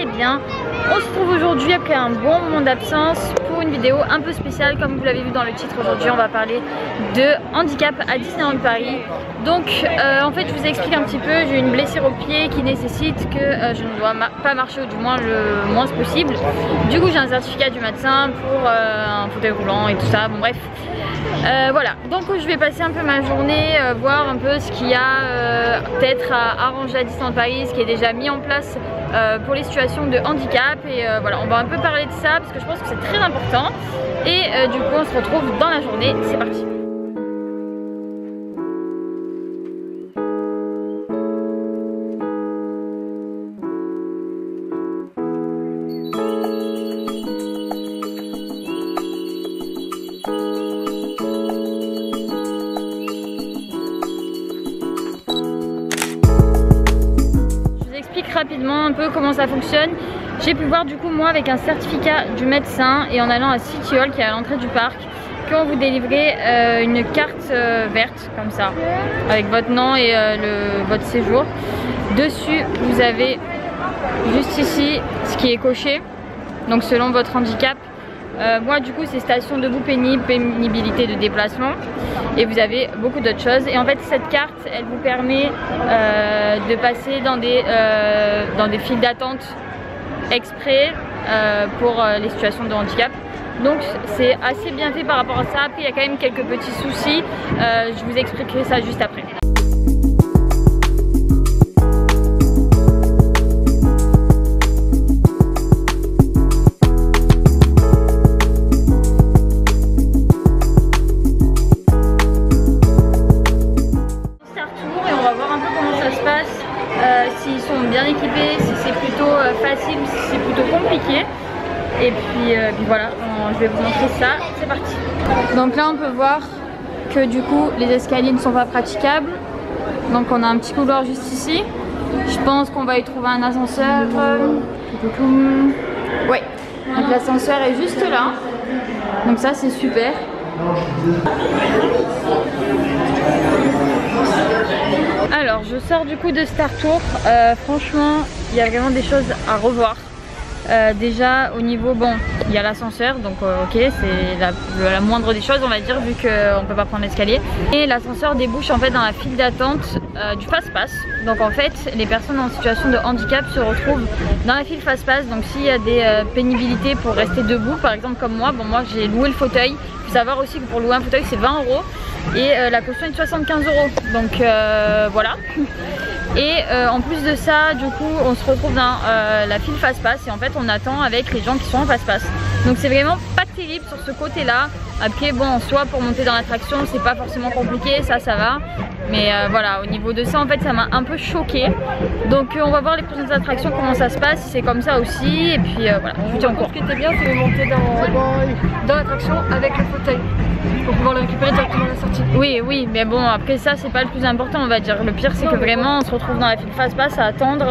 très bien. On se retrouve aujourd'hui après un bon moment d'absence pour une vidéo un peu spéciale. Comme vous l'avez vu dans le titre, aujourd'hui on va parler de handicap à Disneyland Paris. Donc en fait je vous explique un petit peu, j'ai une blessure au pied qui nécessite que je ne dois pas marcher, ou du moins le moins possible. Du coup j'ai un certificat du médecin pour un fauteuil roulant et tout ça, bon bref. Voilà, donc je vais passer un peu ma journée, voir un peu ce qu'il y a peut-être à arranger à Disneyland Paris, ce qui est déjà mis en place pour les situations de handicap. Et voilà, on va un peu parler de ça parce que je pense que c'est très important. Et du coup on se retrouve dans la journée, c'est parti. Rapidement un peu comment ça fonctionne. J'ai pu voir du coup moi avec un certificat du médecin et en allant à City Hall qui est à l'entrée du parc, qu'on vous délivrait une carte verte comme ça avec votre nom et votre séjour. Dessus vous avez juste ici ce qui est coché, donc selon votre handicap. Moi du coup c'est station debout pénible, pénibilité de déplacement, et vous avez beaucoup d'autres choses. Et en fait cette carte elle vous permet de passer dans des files d'attente exprès pour les situations de handicap. Donc c'est assez bien fait par rapport à ça. Après il y a quand même quelques petits soucis, je vous expliquerai ça juste après. S'ils sont bien équipés, si c'est plutôt facile, si c'est plutôt compliqué. Et puis voilà, je vais vous montrer ça, c'est parti. Donc là on peut voir que du coup les escaliers ne sont pas praticables. Donc on a un petit couloir juste ici. Je pense qu'on va y trouver un ascenseur. Ouais, donc l'ascenseur est juste là. Donc ça c'est super. Alors je sors du coup de Star Tours, franchement il y a vraiment des choses à revoir. Déjà au niveau, bon, il y a l'ascenseur, donc ok, c'est la moindre des choses on va dire, vu qu'on peut pas prendre l'escalier. Et l'ascenseur débouche en fait dans la file d'attente du fast-pass. Donc en fait les personnes en situation de handicap se retrouvent dans la file fast-pass. Donc s'il y a des pénibilités pour rester debout, par exemple comme moi, bon moi j'ai loué le fauteuil. Il faut savoir aussi que pour louer un fauteuil c'est 20 € et la caution est de 75 €. Donc voilà. Et en plus de ça, du coup, on se retrouve dans la file fast-pass et en fait on attend avec les gens qui sont en fast-pass. Donc c'est vraiment pas terrible sur ce côté-là. Après bon, en soi pour monter dans l'attraction c'est pas forcément compliqué, ça va. Mais voilà, au niveau de ça en fait ça m'a un peu choqué. Donc on va voir les prochaines attractions comment ça se passe, si c'est comme ça aussi. Et puis voilà, je vous tiens au courant. Ce qui était bien c'est de monter dans l'attraction avec le fauteuil pour pouvoir le récupérer directement à la sortie. Oui, mais bon après ça c'est pas le plus important on va dire. Le pire c'est que vraiment on se retrouve dans la file fast-pass à attendre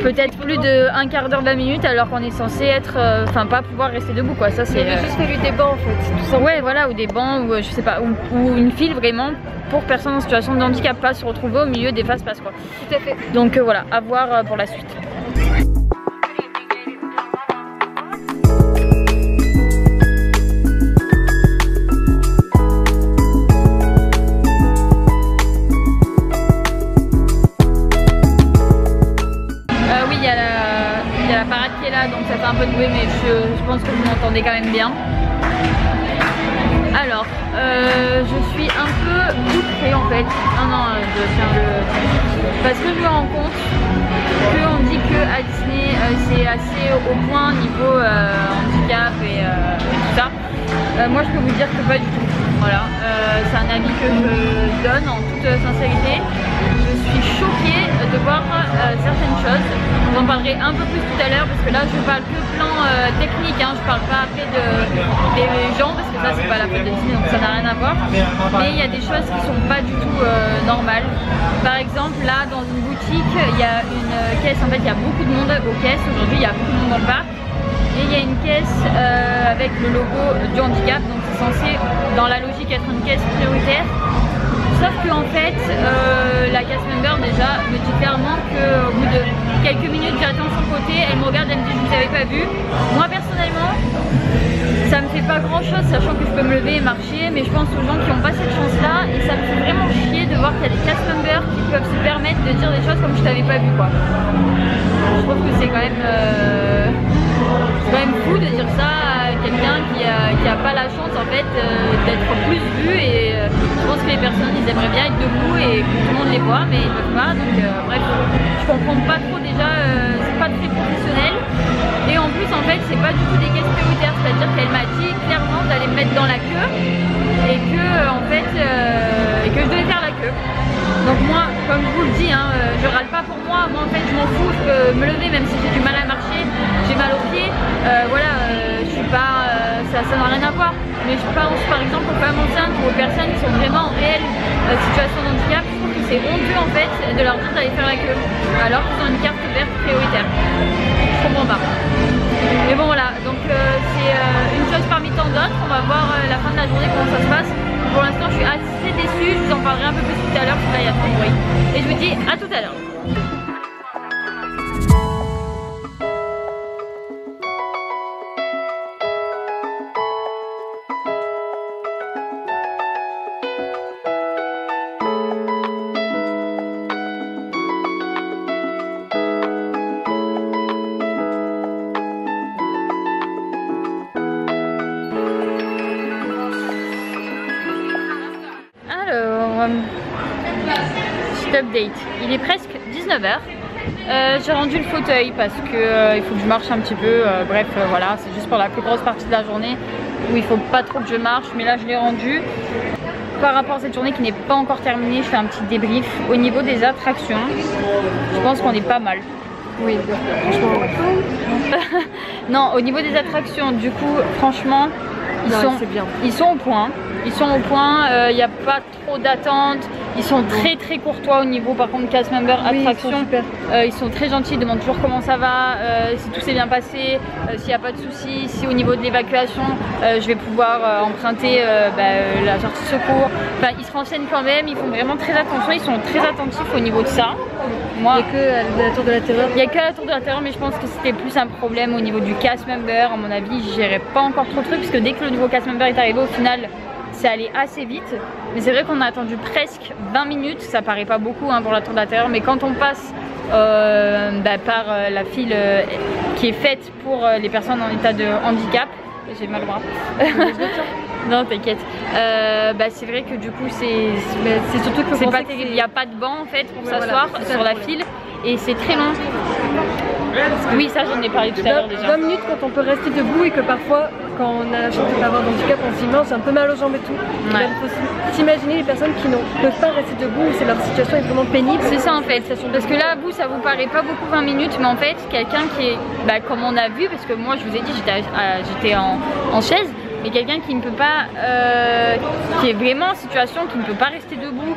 peut-être plus de un quart d'heure, 20 minutes alors qu'on est censé être, enfin pas pouvoir rester debout quoi. Ça c'est juste fallu des bancs en fait, tout ça. Ouais voilà, ou des bancs, ou je sais pas, ou une file vraiment pour personnes en situation de handicap, pas se retrouver au milieu des fast-pass quoi. Tout à fait. Donc voilà, à voir pour la suite. Oui, il y a la parade qui est là, donc ça fait un peu de bruit, mais je pense que vous m'entendez quand même bien. Alors, je suis un peu outrée en fait. Non, je dois faire parce que je me rends compte qu'on dit qu'à Disney c'est assez au point niveau handicap et tout ça. Moi je peux vous dire que pas du tout. Voilà, c'est un avis que je donne en toute sincérité. Je suis choquée de voir certaines choses. Je vous en parlerai un peu plus tout à l'heure parce que là je parle que plan technique, hein. Je parle pas après des gens parce que ça c'est pas la faute de Disney donc ça n'a rien à voir. Mais il y a des choses qui sont pas du tout normales. Par exemple là dans une boutique il y a une caisse, en fait il y a beaucoup de monde aux caisses aujourd'hui, il y a beaucoup de monde dans le parc. Et il y a une caisse avec le logo du handicap, donc c'est censé dans la logique être une caisse prioritaire. Sauf que en fait la cast member déjà me dit clairement qu'au bout de quelques minutes j'attends son côté, elle me regarde, elle me dit je ne vous avais pas vu. Moi personnellement ça me fait pas grand chose sachant que je peux me lever et marcher, mais je pense aux gens qui n'ont pas cette chance là et ça me fait vraiment chier de voir qu'il y a des cast members qui peuvent se permettre de dire des choses comme je t'avais pas vu quoi. Je trouve que c'est quand même fou de dire ça à quelqu'un qui a pas la chance en fait d'être plus vu, et je pense que les personnes ils aimeraient bien être debout et que tout le monde les voit mais ils peuvent pas, donc bref, je comprends pas trop déjà, c'est pas très professionnel et en plus en fait c'est pas du tout des caisses prioritaires, c'est à dire qu'elle m'a dit clairement d'aller me mettre dans la queue et que en fait que je devais faire la queue. Donc moi, comme je vous le dis, hein, je râle pas pour moi en fait je m'en fous, je peux me lever même si j'ai du mal à marcher, j'ai mal aux pieds, voilà, je suis pas, ça n'a rien à voir, mais je pense par exemple aux femmes enceintes ou aux personnes qui sont vraiment en réelle situation de handicap, je trouve que c'est honteux en fait de leur dire d'aller faire la queue alors qu'ils ont une carte verte prioritaire. Je comprends pas. Mais bon voilà, donc c'est une chose parmi tant d'autres, on va voir la fin de la journée comment ça se passe. Pour l'instant je suis assez déçue, je vous en parlerai un peu plus tout à l'heure parce que là il y a trop de bruit. Et je vous dis à tout à l'heure. Update, il est presque 19h. J'ai rendu le fauteuil parce que il faut que je marche un petit peu, bref voilà, c'est juste pour la plus grosse partie de la journée où il faut pas trop que je marche, mais là je l'ai rendu. Par rapport à cette journée qui n'est pas encore terminée, je fais un petit débrief. Au niveau des attractions, je pense qu'on est pas mal. Oui, franchement ouais. Non, au niveau des attractions, du coup franchement ils sont au point. Ils sont au point, il n'y a pas trop d'attente. Ils sont très courtois au niveau par contre cast member attraction. Ils sont très gentils, ils demandent toujours comment ça va, si tout s'est bien passé, s'il n'y a pas de soucis, si au niveau de l'évacuation je vais pouvoir emprunter la sortie de secours. Enfin, ils se renseignent quand même, ils font vraiment très attention, ils sont très attentifs au niveau de ça. Moi, il n'y a que la tour de la terreur. Il n'y a que la tour de la terreur, mais je pense que c'était plus un problème au niveau du cast member. À mon avis, je gérais pas encore trop de trucs parce que dès que le nouveau cast member est arrivé, au final c'est allé assez vite. Mais c'est vrai qu'on a attendu presque 20 minutes, ça paraît pas beaucoup hein, pour la tour de la terreur, mais quand on passe par la file qui est faite pour les personnes en état de handicap, j'ai mal au bras. Non t'inquiète, c'est vrai que du coup c'est surtout que c'est pas terrible, il n'y a pas de banc en fait pour s'asseoir sur la file et c'est très long. Oui, ça j'en ai parlé tout à l'heure déjà. 20 minutes quand on peut rester debout et que parfois quand on a la chance de pas avoir d'handicap on se dit non, j'ai un peu mal aux jambes et tout. Ouais. Il faut s'imaginer les personnes qui ne peuvent pas rester debout, c'est leur situation est vraiment pénible. C'est ça en fait, parce que là vous ça vous paraît pas beaucoup 20 minutes, mais en fait quelqu'un qui est comme on a vu, parce que moi je vous ai dit j'étais en chaise, mais quelqu'un qui ne peut pas, qui est vraiment en situation, qui ne peut pas rester debout,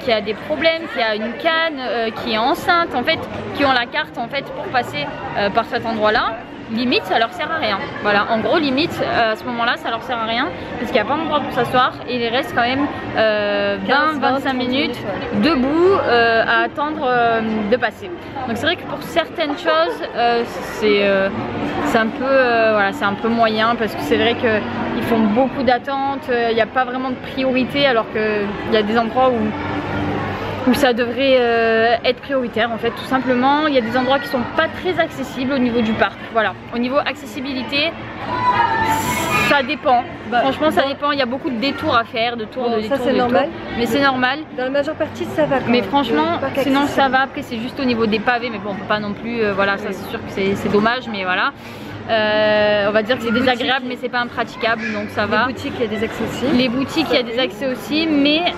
qui a des problèmes, qui a une canne, qui est enceinte, en fait, qui ont la carte en fait pour passer par cet endroit-là, limite ça leur sert à rien. Voilà, en gros limite à ce moment-là ça leur sert à rien parce qu'il n'y a pas d'endroit pour s'asseoir et il reste quand même 20-25 minutes debout à attendre de passer. Donc c'est vrai que pour certaines choses c'est un peu voilà, c'est un peu moyen parce que c'est vrai qu'ils font beaucoup d'attentes, il n'y a pas vraiment de priorité alors qu'il y a des endroits où ça devrait être prioritaire en fait tout simplement. Il y a des endroits qui sont pas très accessibles au niveau du parc. Voilà, au niveau accessibilité ça dépend, franchement ça dépend, il y a beaucoup de détours à faire, de tours, de détours, c'est normal. Mais c'est normal. Dans la majeure partie ça va quand mais même. Franchement sinon ça va, après c'est juste au niveau des pavés, mais bon on peut pas non plus, voilà ça c'est sûr que c'est dommage, mais voilà. On va dire que c'est désagréable mais c'est pas impraticable, donc ça va. Les boutiques il y a des accès aussi. Les boutiques il y a des accès aussi, mais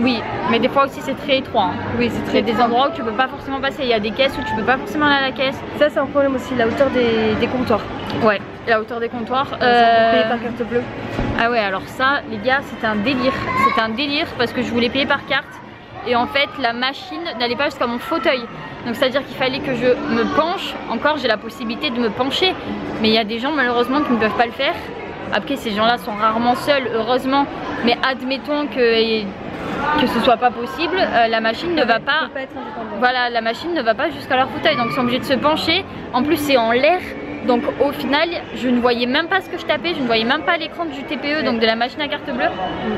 oui, mais des fois aussi c'est très étroit. Hein. Oui, c'est très. Il y a des endroits où tu peux pas forcément passer. Il y a des caisses où tu peux pas forcément aller à la caisse. Ça c'est un problème aussi, la hauteur des comptoirs. Ouais, la hauteur des comptoirs. Payer par carte bleue. Ah ouais, alors ça, les gars, c'était un délire. C'était un délire parce que je voulais payer par carte et en fait la machine n'allait pas jusqu'à mon fauteuil. Donc c'est à dire qu'il fallait que je me penche. Encore, j'ai la possibilité de me pencher, mais il y a des gens malheureusement qui ne peuvent pas le faire. Après ces gens là sont rarement seuls heureusement, mais admettons que que ce soit pas possible, la machine ne va pas, voilà, la machine ne va pas jusqu'à leur fauteuil, donc ils sont obligés de se pencher. En plus c'est en l'air, donc au final je ne voyais même pas ce que je tapais, je ne voyais même pas l'écran du TPE, donc de la machine à carte bleue.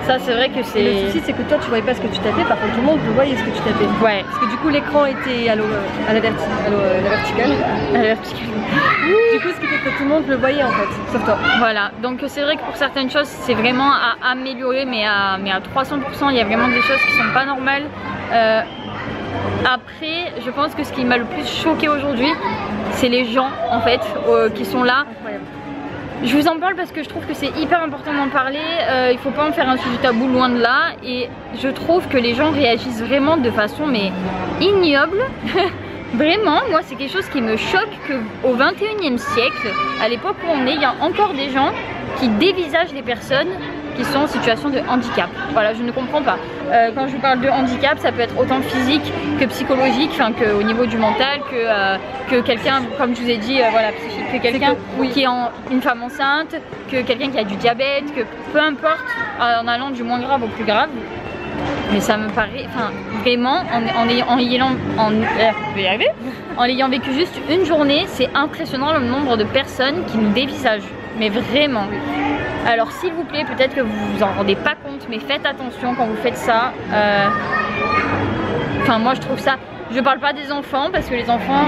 Ça c'est vrai que c'est... Le souci c'est que toi tu voyais pas ce que tu tapais, par contre tout le monde voyait ce que tu tapais. Ouais. Parce que du coup l'écran était à la verticale. Du coup ce qui fait que tout le monde le voyait en fait, sauf toi. Voilà, donc c'est vrai que pour certaines choses c'est vraiment à améliorer, mais à 300%, il y a vraiment des choses qui sont pas normales. Après, je pense que ce qui m'a le plus choqué aujourd'hui, c'est les gens en fait qui sont là. Incroyable. Je vous en parle parce que je trouve que c'est hyper important d'en parler. Il faut pas en faire un sujet tabou, loin de là. Et je trouve que les gens réagissent vraiment de façon mais ignoble. Vraiment, moi c'est quelque chose qui me choque qu'au 21e siècle, à l'époque où on est, il y a encore des gens qui dévisagent les personnes qui sont en situation de handicap. Voilà, je ne comprends pas. Quand je vous parle de handicap, ça peut être autant physique que psychologique, enfin qu'au niveau du mental, que quelqu'un, comme je vous ai dit, voilà, psychique, que quelqu'un qui est une femme enceinte, que quelqu'un qui a du diabète, que peu importe, en allant du moins grave au plus grave. Mais ça me paraît, enfin vraiment, en ayant vécu juste une journée, c'est impressionnant le nombre de personnes qui nous dévisagent. Mais vraiment. Alors s'il vous plaît, peut-être que vous vous en rendez pas compte, mais faites attention quand vous faites ça. Enfin moi je trouve ça... Je parle pas des enfants parce que les enfants,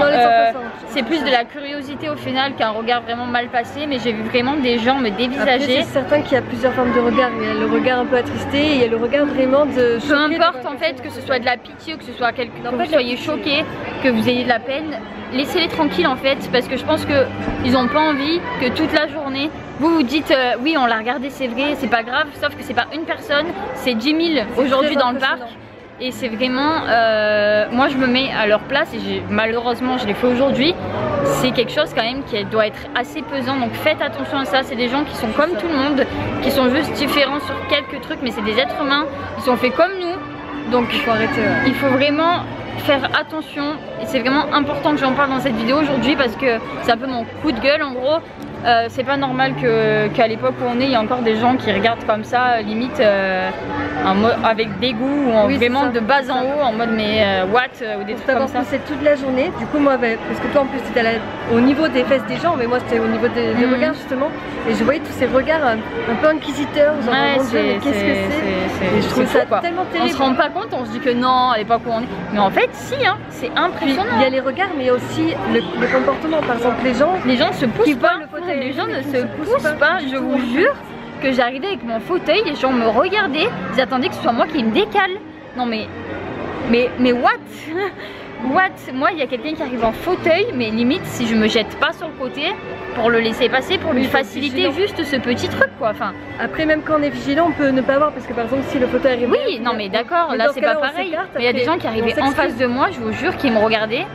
c'est plus de la curiosité au final qu'un regard vraiment mal passé, mais j'ai vu vraiment des gens me dévisager. C'est certain qu'il y a plusieurs formes de regard. Il y a le regard un peu attristé et il y a le regard vraiment de... Peu importe en fait, que ce soit de la pitié ou que ce soit que vous soyez choqué, que vous ayez de la peine, laissez-les tranquilles en fait, parce que je pense qu'ils n'ont pas envie que toute la journée vous vous dites oui on l'a regardé, c'est vrai, c'est pas grave, sauf que c'est pas une personne, c'est 10 000 aujourd'hui dans le parc. Et c'est vraiment, moi je me mets à leur place et malheureusement je l'ai fait aujourd'hui. C'est quelque chose quand même qui doit être assez pesant, donc faites attention à ça. C'est des gens qui sont comme tout le monde, qui sont juste différents sur quelques trucs, mais c'est des êtres humains, ils sont faits comme nous. Donc il faut arrêter, il faut vraiment faire attention. Et c'est vraiment important que j'en parle dans cette vidéo aujourd'hui parce que c'est un peu mon coup de gueule en gros. C'est pas normal qu'à l'époque où on est, il y a encore des gens qui regardent comme ça, limite avec dégoût ou vraiment de bas en haut, en mode mais what, ou des trucs comme ça. C'est toute la journée, du coup moi, parce que toi en plus c'était au niveau des fesses des gens, mais moi c'était au niveau des regards justement, et je voyais tous ces regards un peu inquisiteurs, genre mon Dieu, mais qu'est-ce que c'est? Et je trouve ça tellement terrible. On se rend pas compte, on se dit que non, à l'époque où on est, mais en fait si, hein, c'est impressionnant. Il y a les regards, mais il y a aussi le comportement, par exemple les gens se poussent pas. Les gens ne se poussent pas, je vous jure que j'arrivais avec mon fauteuil, les gens me regardaient, ils attendaient que ce soit moi qui me décale. Non mais what? What? Moi il y a quelqu'un qui arrive en fauteuil, mais limite si je me jette pas sur le côté pour le laisser passer, pour lui faciliter juste ce petit truc quoi. Enfin, après même quand on est vigilant on peut ne pas voir parce que par exemple si le fauteuil arrive... Oui non mais d'accord, là c'est pas pareil. Mais il y a des gens qui arrivaient en face de moi, je vous jure, qui me regardaient.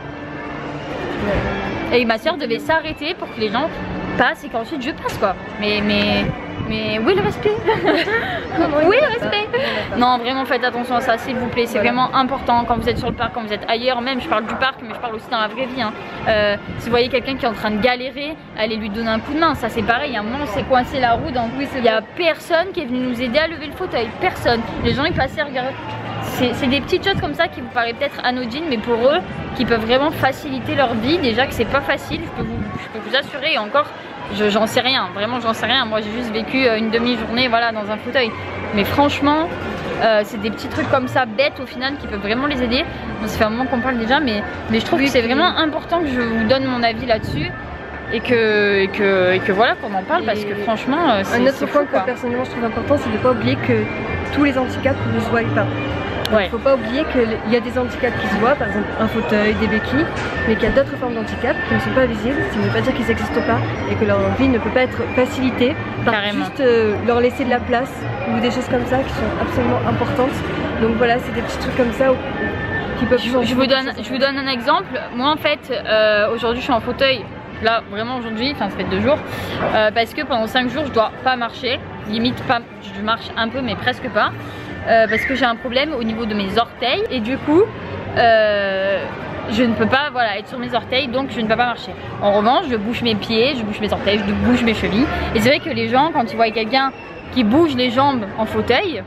Et ma soeur devait s'arrêter pour que les gens passent et qu'ensuite je passe quoi. Mais où est le respect? Où est le respect? Non vraiment faites attention à ça s'il vous plaît, c'est vraiment important quand vous êtes sur le parc, quand vous êtes ailleurs même, je parle du parc mais je parle aussi dans la vraie vie hein. Si vous voyez quelqu'un qui est en train de galérer, allez lui donner un coup de main, ça c'est pareil, à un moment on s'est coincé la roue, donc il n'y a personne qui est venu nous aider à lever le fauteuil, personne, les gens ils passaient, regardez. C'est des petites choses comme ça qui vous paraissent peut-être anodines, mais pour eux, qui peuvent vraiment faciliter leur vie. Déjà que c'est pas facile, je peux vous assurer, et encore, j'en sais rien, vraiment j'en sais rien. Moi j'ai juste vécu une demi-journée voilà, dans un fauteuil. Mais franchement, c'est des petits trucs comme ça, bêtes au final, qui peuvent vraiment les aider. Bon, ça fait un moment qu'on parle déjà, mais je trouve que c'est vraiment important que je vous donne mon avis là-dessus. Et que voilà qu'on en parle parce que franchement c'est un autre point que personnellement je trouve important, c'est de ne pas oublier que tous les handicaps ne se voient pas. Il ne faut pas oublier qu'il y a des handicaps qui se voient, par exemple un fauteuil, des béquilles, mais qu'il y a d'autres formes d'handicap qui ne sont pas visibles, ce qui ne veut pas dire qu'ils n'existent pas et que leur vie ne peut pas être facilitée par juste leur laisser de la place ou des choses comme ça qui sont absolument importantes. Donc voilà, c'est des petits trucs comme ça qui peuvent changer. Je vous donne un exemple. Moi en fait, aujourd'hui je suis en fauteuil. Là vraiment aujourd'hui, enfin ça fait 2 jours, parce que pendant 5 jours je dois pas marcher, limite pas, je marche un peu mais presque pas, parce que j'ai un problème au niveau de mes orteils et du coup je ne peux pas voilà, être sur mes orteils, donc je ne peux pas marcher. En revanche je bouge mes pieds, je bouge mes orteils, je bouge mes chevilles, et c'est vrai que les gens quand ils voient quelqu'un qui bouge les jambes en fauteuil,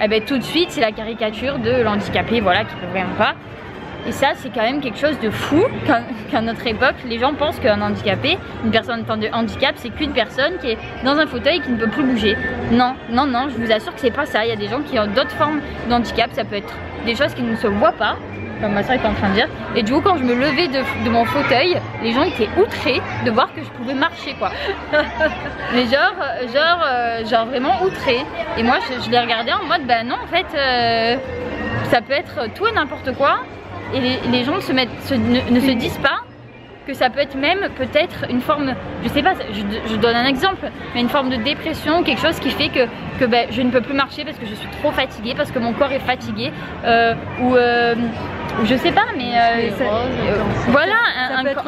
eh ben, tout de suite c'est la caricature de l'handicapé, voilà, qui peut vraiment pas. Et ça c'est quand même quelque chose de fou qu'à notre époque les gens pensent qu'un handicapé, une personne en de handicap, c'est qu'une personne qui est dans un fauteuil et qui ne peut plus bouger. Non, non, non, je vous assure que c'est pas ça. Il y a des gens qui ont d'autres formes d'handicap, ça peut être des choses qui ne se voient pas, comme ma soeur était en train de dire. Et du coup quand je me levais de mon fauteuil, les gens étaient outrés de voir que je pouvais marcher quoi. Mais genre vraiment outrés. Et moi je les regardais en mode bah non en fait ça peut être tout et n'importe quoi. Et les gens ne se disent pas que ça peut être même peut-être une forme, je sais pas, je donne un exemple, mais une forme de dépression, quelque chose qui fait que ben, je ne peux plus marcher parce que je suis trop fatiguée, parce que mon corps est fatigué, ou je sais pas, mais voilà,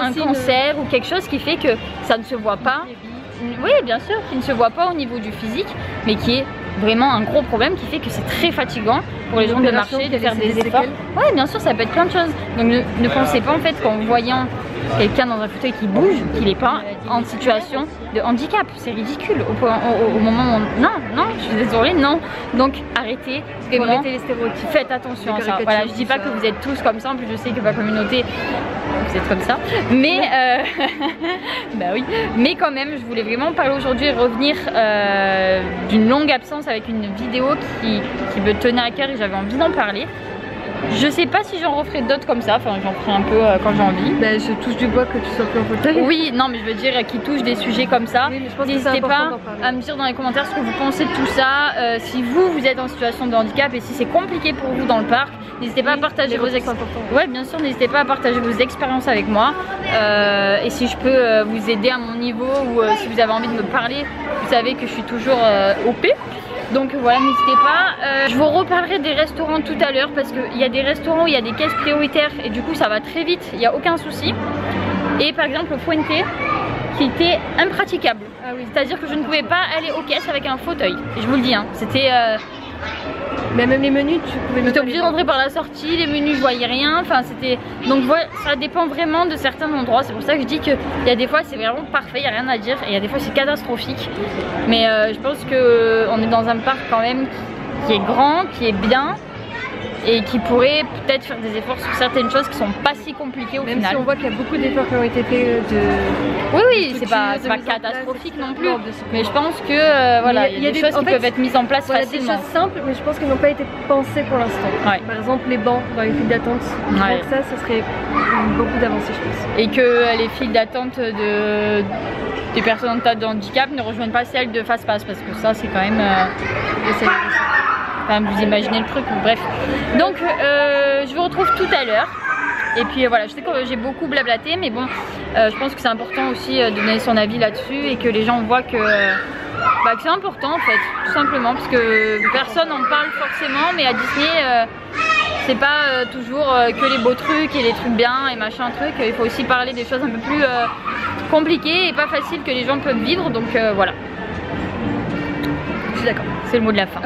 un cancer ou quelque chose qui fait que ça ne se voit pas. Oui, bien sûr, qui ne se voit pas au niveau du physique, mais qui est vraiment un gros problème qui fait que c'est très fatigant pour les gens de marcher, de faire des efforts. Oui, bien sûr, ça peut être plein de choses. Donc ne pensez pas en fait qu'en voyant quelqu'un dans un fauteuil qui bouge, qu'il n'est pas en situation de handicap. C'est ridicule au moment où on... Non, non, je suis désolée, non. Donc arrêtez, vraiment, arrêter les stéréotypes. Faites attention à ça. Voilà, je dis pas que vous êtes tous comme ça, en plus je sais que ma communauté, vous êtes comme ça. Mais, bah oui, mais quand même, je voulais vraiment parler aujourd'hui et revenir d'une longue absence avec une vidéo qui me tenait à cœur et j'avais envie d'en parler. Je sais pas si j'en referai d'autres comme ça, enfin j'en ferai un peu quand j'ai envie. Bah, je touche du bois que tu sois plus en fauteuil. Oui, non mais je veux dire qui touche des sujets comme ça. Oui, n'hésitez pas à me dire dans les commentaires ce que vous pensez de tout ça, si vous êtes en situation de handicap et si c'est compliqué pour vous dans le parc. N'hésitez pas à partager vos expériences. Ouais, bien sûr, n'hésitez pas à partager vos expériences avec moi. Et si je peux vous aider à mon niveau ou si vous avez envie de me parler, vous savez que je suis toujours OP. Donc voilà, n'hésitez pas. Je vous reparlerai des restaurants tout à l'heure parce qu'il y a des restaurants où il y a des caisses prioritaires et du coup ça va très vite, il n'y a aucun souci. Et par exemple le Fuente qui était impraticable. Ah oui. C'est-à-dire que je ne pouvais pas aller aux caisses avec un fauteuil. Et je vous le dis, hein, c'était... Mais même les menus, tu pouvais... J'étais obligée d'entrer par la sortie, les menus je voyais rien, enfin c'était... Donc voilà, ça dépend vraiment de certains endroits, c'est pour ça que je dis qu'il y a des fois c'est vraiment parfait, il n'y a rien à dire, et il y a des fois c'est catastrophique. Mais je pense qu'on est dans un parc quand même qui est grand, qui est bien, et qui pourrait peut-être faire des efforts sur certaines choses qui sont pas si compliquées au final. Même si on voit qu'il y a beaucoup d'efforts qui ont été faits de... Oui, oui, c'est pas catastrophique non plus, mais je pense que voilà, il y a des choses qui peuvent être mises en place facilement. Il y a des choses simples, mais je pense qu'elles n'ont pas été pensées pour l'instant. Ouais. Par exemple, les bancs dans les files d'attente. Ouais. Donc ça serait beaucoup d'avancées, je pense. Et que les files d'attente des personnes en tas de handicap ne rejoignent pas celles de face-passe, parce que ça, c'est quand même... Enfin, vous imaginez le truc, bref. Donc je vous retrouve tout à l'heure. Et puis voilà, je sais que j'ai beaucoup blablaté, mais bon, je pense que c'est important aussi de donner son avis là-dessus et que les gens voient que c'est important en fait, tout simplement, parce que personne n'en parle forcément, mais à Disney, c'est pas toujours que les beaux trucs et les trucs bien et machin truc. Il faut aussi parler des choses un peu plus compliquées et pas faciles que les gens peuvent vivre, donc voilà. Je suis d'accord. C'est le mot de la fin.